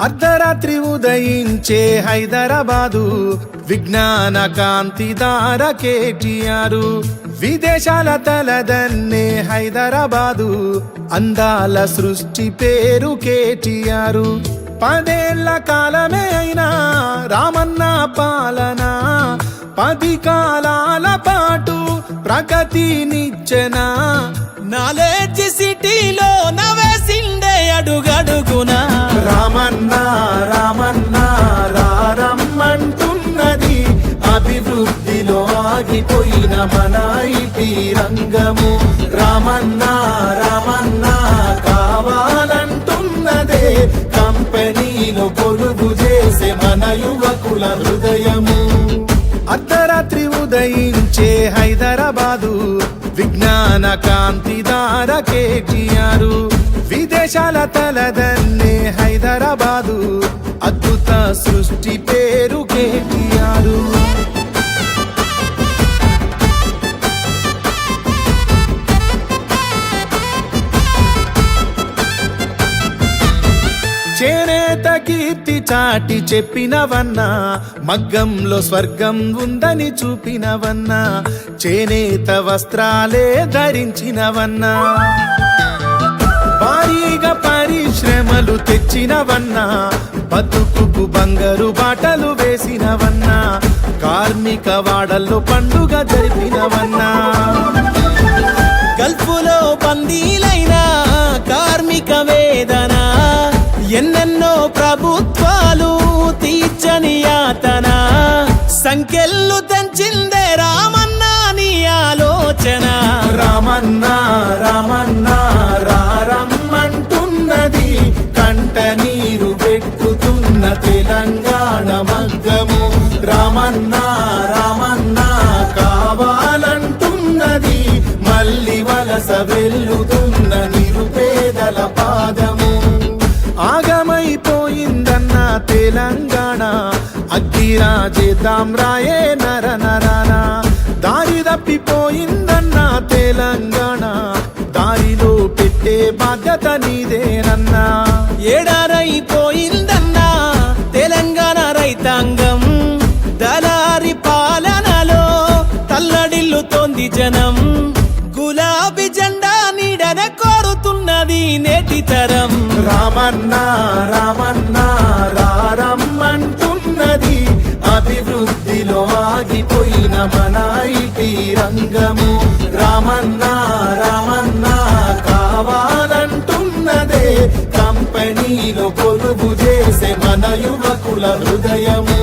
అర్ధరాత్రి ఉదయించే హైదరాబాదు విజ్ఞాన కాంతిదార కేటీఆర్. విదేశాల తలదన్నే హైదరాబాదు అందాల సృష్టి పేరు కేటీఆర్. 10 ఏళ్ల కాలమే అయినా రామన్న పాలన 10 కాలాల పాటు ప్రగతినిచ్చెన. నాలెడ్జ్ సిటీలో నవేసిండే అడుగడుగున రామన్న రామన్న రారమ్మంటున్నది అభివృద్ధిలో ఆగిపోయిన మన ఐటీ రంగము. రామన్న రామన్న కావాలంటున్నదే కంపెనీలో పొలుగు చేసే మన యువకుల హృదయము. అర్ధరాత్రి ఉదయించే హైదరాబాదు విజ్ఞాన కాంతిదార కేటీఆర్. విదేశాల తలదన్నే హైదరాబాదు అద్భుత సృష్టి పేరు కేటీఆర్. చేనేత కీర్తి చాటి చెప్పినవన్నా, మగ్గంలో స్వర్గం ఉందని చూపినవన్నా, చేనేత వస్త్రాలే ధరించినవన్నా, భారీగా పరిశ్రమలు తెచ్చినవన్నా, బతుకుకు బంగారు బాటలు వేసినవన్నా, కార్మిక వాడల్లో పండుగ జరిపినవన్నా, గల్ఫులో బందీలైన కార్మిక వేదన ఎన్నెన్నో ప్రభుత్వాలు తీర్చని యాతన. సంఖ్యలు తెంచిందే రామన్న నీ ఆలోచన. రామన్న రామన్న రారమ్మంటున్నది కంట నీరు పెట్టుతున్న తెలంగాణ మగ్గము. రామన్న రామన్న కావాలంటున్నది మళ్ళీ వలస వెల్లుతున్న నిరుపేదల పాదము. ఆగమైపోయిందన్న తెలంగాణ అగ్గిరాజేద్దాం రాయే నర నరాన. దారి తప్పిపోయిందన్న తెలంగాణ దారిలో పెట్టే బాధ్యత నీదేనన్నా. ఏడారైపోయిందన్నా తెలంగాణ రైతాంగం, దళారి పాలనలో తల్లడిల్లుతోంది జనం. గులాబీ జెండా నీడన కోరుతున్నది నేటి తరం. రామన్న రామన్న రారమ్మంటున్నది అభివృద్ధిలో ఆగిపోయిన మన ఐటీ రంగము. రామన్న రామన్న కావాలంటున్నదే కంపెనీలో పొలుగు చేసే మన యువకుల హృదయము.